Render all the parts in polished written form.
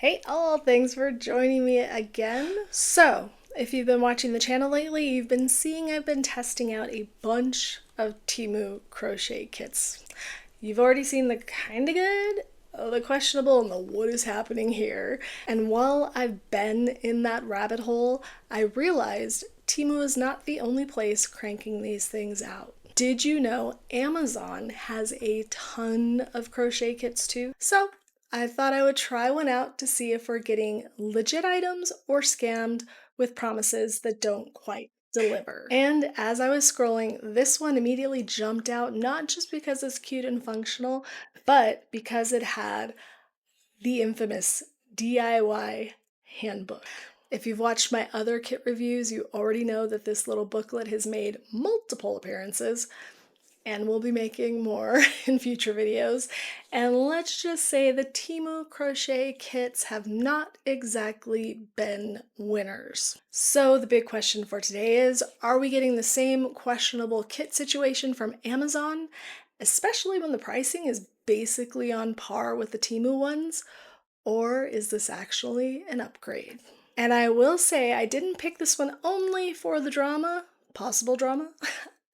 Hey all, thanks for joining me again. So, if you've been watching the channel lately, you've been seeing I've been testing out a bunch of Temu crochet kits. You've already seen the kinda good, the questionable, and the what is happening here. And while I've been in that rabbit hole, I realized Temu is not the only place cranking these things out. Did you know Amazon has a ton of crochet kits too? So I thought I would try one out to see if we're getting legit items or scammed with promises that don't quite deliver. And as I was scrolling, this one immediately jumped out, not just because it's cute and functional, but because it had the infamous DIY handbook. If you've watched my other kit reviews, you already know that this little booklet has made multiple appearances, and we'll be making more in future videos. And let's just say the Temu crochet kits have not exactly been winners. So the big question for today is, are we getting the same questionable kit situation from Amazon, especially when the pricing is basically on par with the Temu ones, or is this actually an upgrade? And I will say I didn't pick this one only for the drama, possible drama.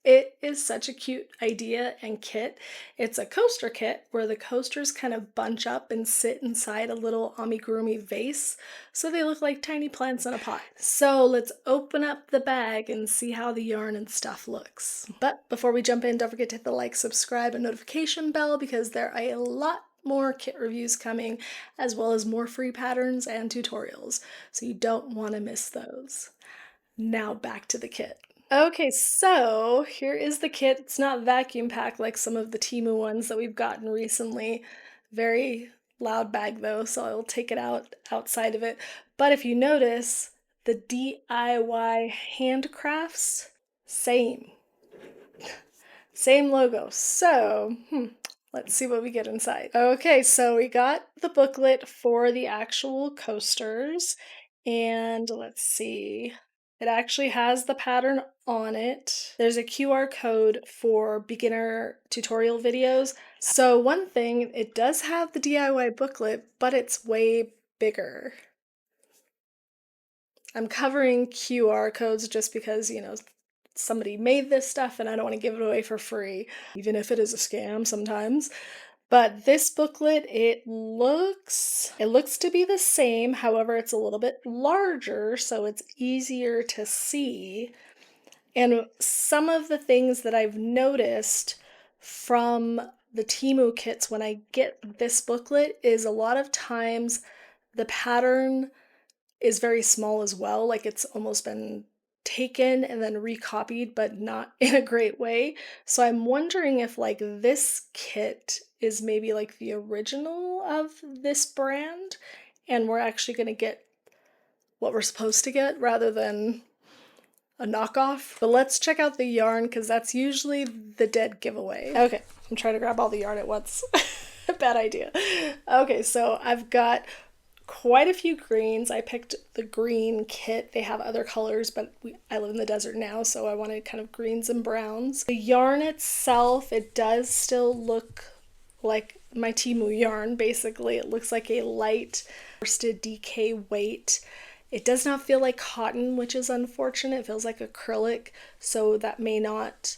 It is such a cute idea and kit. It's a coaster kit where the coasters kind of bunch up and sit inside a little amigurumi vase, so they look like tiny plants in a pot. So let's open up the bag and see how the yarn and stuff looks. But before we jump in, don't forget to hit the like, subscribe, and notification bell because there are a lot more kit reviews coming, as well as more free patterns and tutorials, so you don't want to miss those. Now back to the kit. Okay, so here is the kit. It's not vacuum packed like some of the Temu ones that we've gotten recently. Very loud bag though, so I'll take it out outside of it. But if you notice, the DIY handcrafts, same. Same logo. So, let's see what we get inside. Okay, so we got the booklet for the actual coasters, and let's see. It actually has the pattern on it. There's a QR code for beginner tutorial videos. So one thing, it does have the DIY booklet, but it's way bigger. I'm covering QR codes just because, somebody made this stuff and I don't want to give it away for free, even if it is a scam sometimes. But this booklet, it looks to be the same, however, it's a little bit larger, so it's easier to see. And some of the things that I've noticed from the Temu kits when I get this booklet is a lot of times the pattern is very small as well, like it's almost been taken and then recopied, but not in a great way. So I'm wondering if like this kit is maybe like the original of this brand and we're actually going to get what we're supposed to get rather than a knockoff. But let's check out the yarn because that's usually the dead giveaway. Okay, I'm trying to grab all the yarn at once. Bad idea. Okay, so I've got quite a few greens. I picked the green kit. They have other colors, but I live in the desert now, so I wanted kind of greens and browns. The yarn itself, it does still look like my Temu yarn, basically. It looks like a light worsted DK weight. It does not feel like cotton, which is unfortunate. It feels like acrylic, so that may not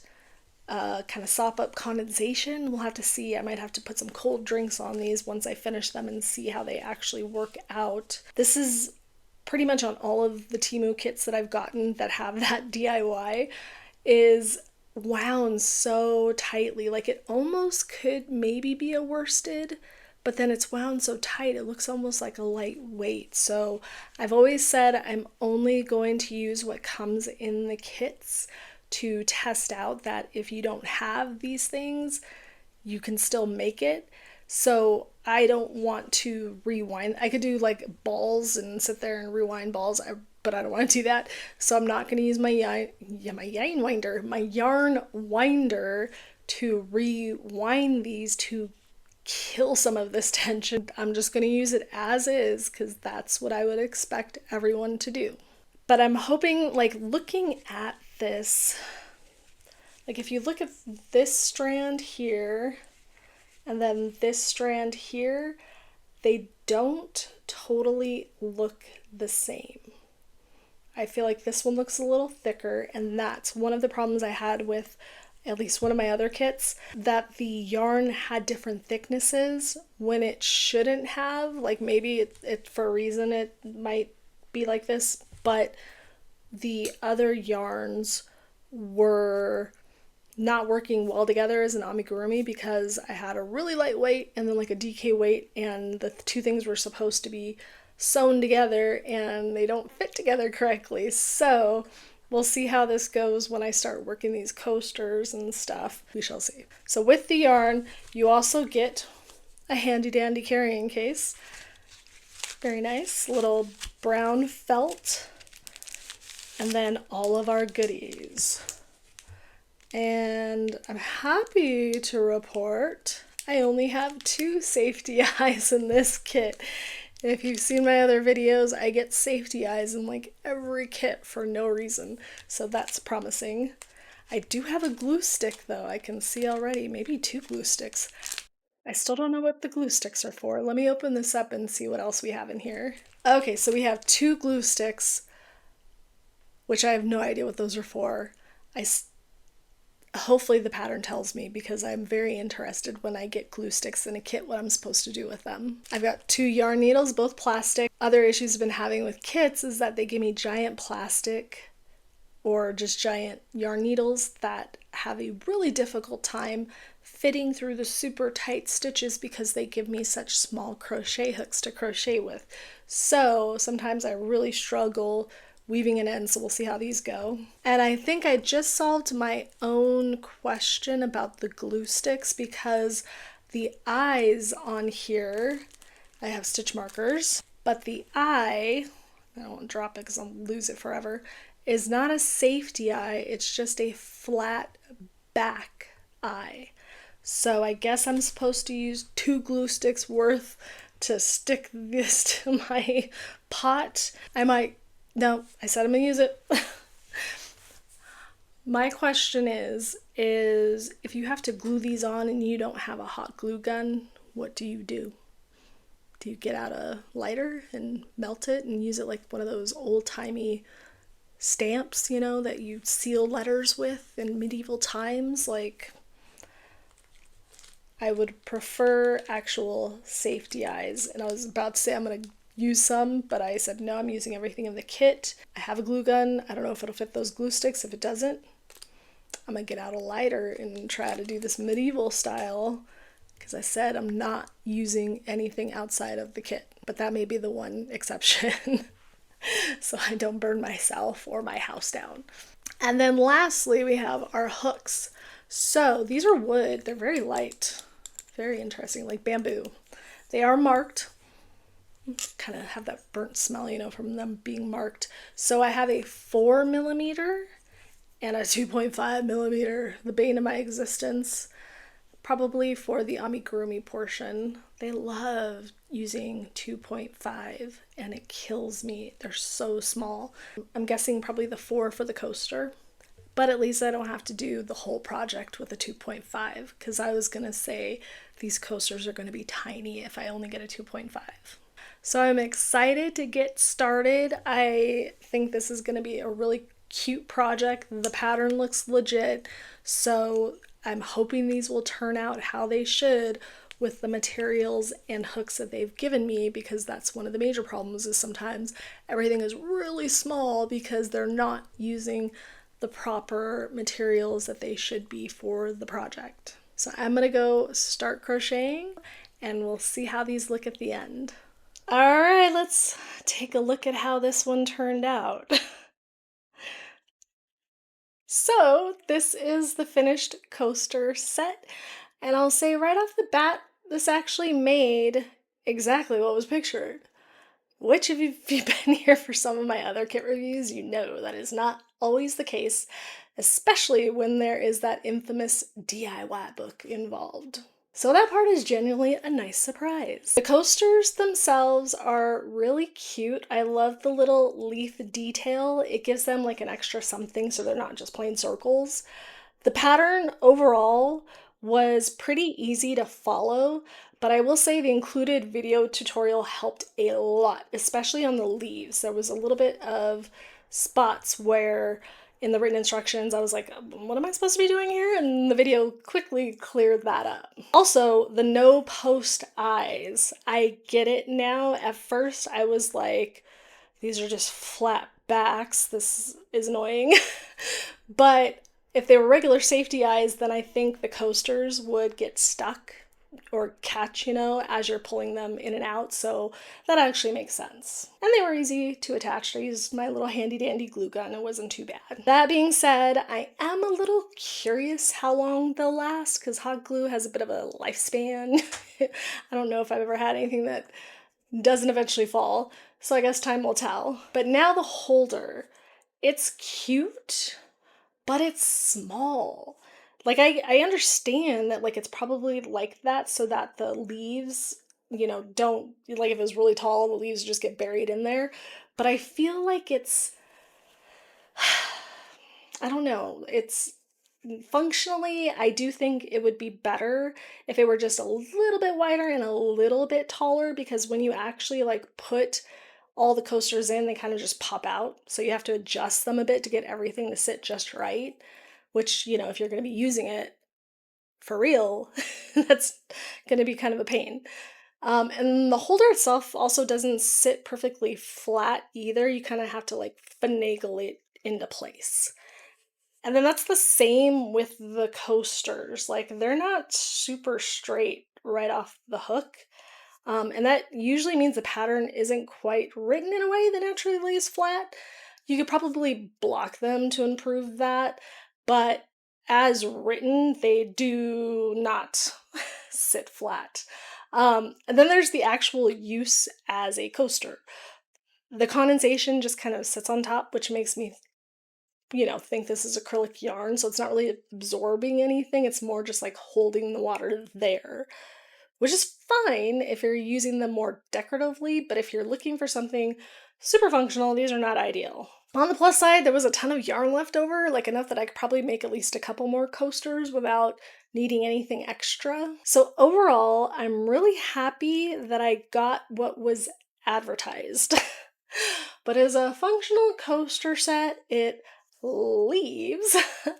kind of sop up condensation. We'll have to see. I might have to put some cold drinks on these once I finish them and see how they actually work out. This is pretty much on all of the Temu kits that I've gotten that have that DIY, is wound so tightly. Like it almost could maybe be a worsted, but then it's wound so tight it looks almost like a lightweight. So I've always said I'm only going to use what comes in the kits to test out that if you don't have these things, you can still make it. So I don't want to rewind. I could do like balls and sit there and rewind balls, but I don't want to do that. So I'm not going to use my yarn winder to rewind these to kill some of this tension. I'm just going to use it as is because that's what I would expect everyone to do. But I'm hoping, like, looking at this, like if you look at this strand here and then this strand here, they don't totally look the same. I feel like this one looks a little thicker, and that's one of the problems I had with at least one of my other kits, that the yarn had different thicknesses when it shouldn't have. Like maybe it for a reason it might be like this, but the other yarns were not working well together as an amigurumi because I had a really light weight and then like a DK weight, and the two things were supposed to be sewn together and they don't fit together correctly. So we'll see how this goes when I start working these coasters and stuff. We shall see. So with the yarn, you also get a handy dandy carrying case. Very nice. Little brown felt. And then all of our goodies. And I'm happy to report I only have 2 safety eyes in this kit. If you've seen my other videos, I get safety eyes in like every kit for no reason, so that's promising. I do have a glue stick though, I can see already, maybe 2 glue sticks. I still don't know what the glue sticks are for. Let me open this up and see what else we have in here. Okay, so we have 2 glue sticks, which I have no idea what those are for. Hopefully the pattern tells me, because I'm very interested when I get glue sticks in a kit what I'm supposed to do with them. I've got 2 yarn needles, both plastic. Other issues I've been having with kits is that they give me giant plastic or just giant yarn needles that have a really difficult time fitting through the super tight stitches because they give me such small crochet hooks to crochet with. So sometimes I really struggle weaving an end, so we'll see how these go. And I think I just solved my own question about the glue sticks, because the eyes on here, I have stitch markers, but the eye, I don't want to drop it because I'll lose it forever, is not a safety eye, it's just a flat back eye. So I guess I'm supposed to use 2 glue sticks worth to stick this to my pot. No, I said I'm gonna use it. My question is if you have to glue these on and you don't have a hot glue gun, what do you do? Do you get out a lighter and melt it and use it like one of those old-timey stamps, you know, that you seal letters with in medieval times? Like, I would prefer actual safety eyes, and I was about to say I'm gonna use some, but I said no, I'm using everything in the kit. I have a glue gun. I don't know if it'll fit those glue sticks. If it doesn't, I'm gonna get out a lighter and try to do this medieval style, because I said I'm not using anything outside of the kit, but that may be the one exception. So I don't burn myself or my house down. And then lastly, we have our hooks. So these are wood. They're very light, very interesting, like bamboo. They are marked. Kind of have that burnt smell, you know, from them being marked. So I have a 4mm and a 2.5mm, the bane of my existence, probably for the amigurumi portion. They love using 2.5 and it kills me. They're so small. I'm guessing probably the 4 for the coaster, but at least I don't have to do the whole project with a 2.5, because I was gonna say these coasters are gonna be tiny if I only get a 2.5. So I'm excited to get started. I think this is going to be a really cute project. The pattern looks legit, so I'm hoping these will turn out how they should with the materials and hooks that they've given me, because that's one of the major problems, is sometimes everything is really small because they're not using the proper materials that they should be for the project. So I'm going to go start crocheting and we'll see how these look at the end. All right, let's take a look at how this one turned out. So this is the finished coaster set, and I'll say right off the bat, this actually made exactly what was pictured. Which, if you've been here for some of my other kit reviews, you know that is not always the case, especially when there is that infamous DIY book involved. So that part is genuinely a nice surprise. The coasters themselves are really cute. I love the little leaf detail. It gives them like an extra something so they're not just plain circles. The pattern overall was pretty easy to follow, But I will say the included video tutorial helped a lot, especially on the leaves. There was a little bit of spots where in the written instructions I was like, what am I supposed to be doing here? And the video quickly cleared that up. Also, the no post eyes. I get it now. At first I was like, these are just flat backs. This is annoying. But if they were regular safety eyes, then I think the coasters would get stuck or catch, as you're pulling them in and out. So that actually makes sense. And they were easy to attach. I used my little handy dandy glue gun. It wasn't too bad. That being said, I am a little curious how long they'll last because hot glue has a bit of a lifespan. I don't know if I've ever had anything that doesn't eventually fall. So I guess time will tell. But now the holder, it's cute, but it's small. Like I understand that like it's probably like that so that the leaves, don't, like if it was really tall, the leaves just get buried in there. But I feel like it's I don't know. It's functionally, I do think it would be better if it were just a little bit wider and a little bit taller because when you actually like put all the coasters in, they kind of just pop out. So you have to adjust them a bit to get everything to sit just right, which, if you're going to be using it for real, that's going to be kind of a pain. And the holder itself also doesn't sit perfectly flat either. You kind of have to like finagle it into place. And then that's the same with the coasters. Like they're not super straight right off the hook. And that usually means the pattern isn't quite written in a way that naturally lays flat. You could probably block them to improve that, but as written, they do not sit flat. And then there's the actual use as a coaster. The condensation just kind of sits on top, which makes me think this is acrylic yarn, so it's not really absorbing anything. It's more just like holding the water there, which is fine if you're using them more decoratively, but if you're looking for something super functional, these are not ideal. On the plus side, there was a ton of yarn left over, like enough that I could probably make at least a couple more coasters without needing anything extra. So overall, I'm really happy that I got what was advertised. But as a functional coaster set, it leaves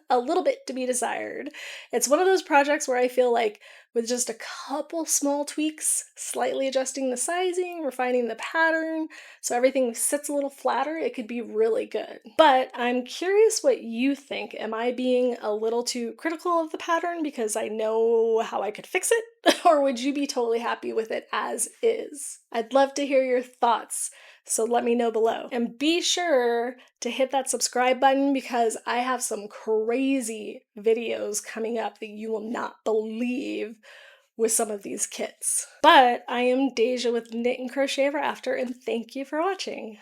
a little bit to be desired. It's one of those projects where I feel like with just a couple small tweaks, slightly adjusting the sizing, refining the pattern, so everything sits a little flatter, it could be really good. But I'm curious what you think. Am I being a little too critical of the pattern because I know how I could fix it? Or would you be totally happy with it as is? I'd love to hear your thoughts. So let me know below. And be sure to hit that subscribe button because I have some crazy videos coming up that you will not believe with some of these kits. But I am Deja with Knit and Crochet Ever After, and thank you for watching.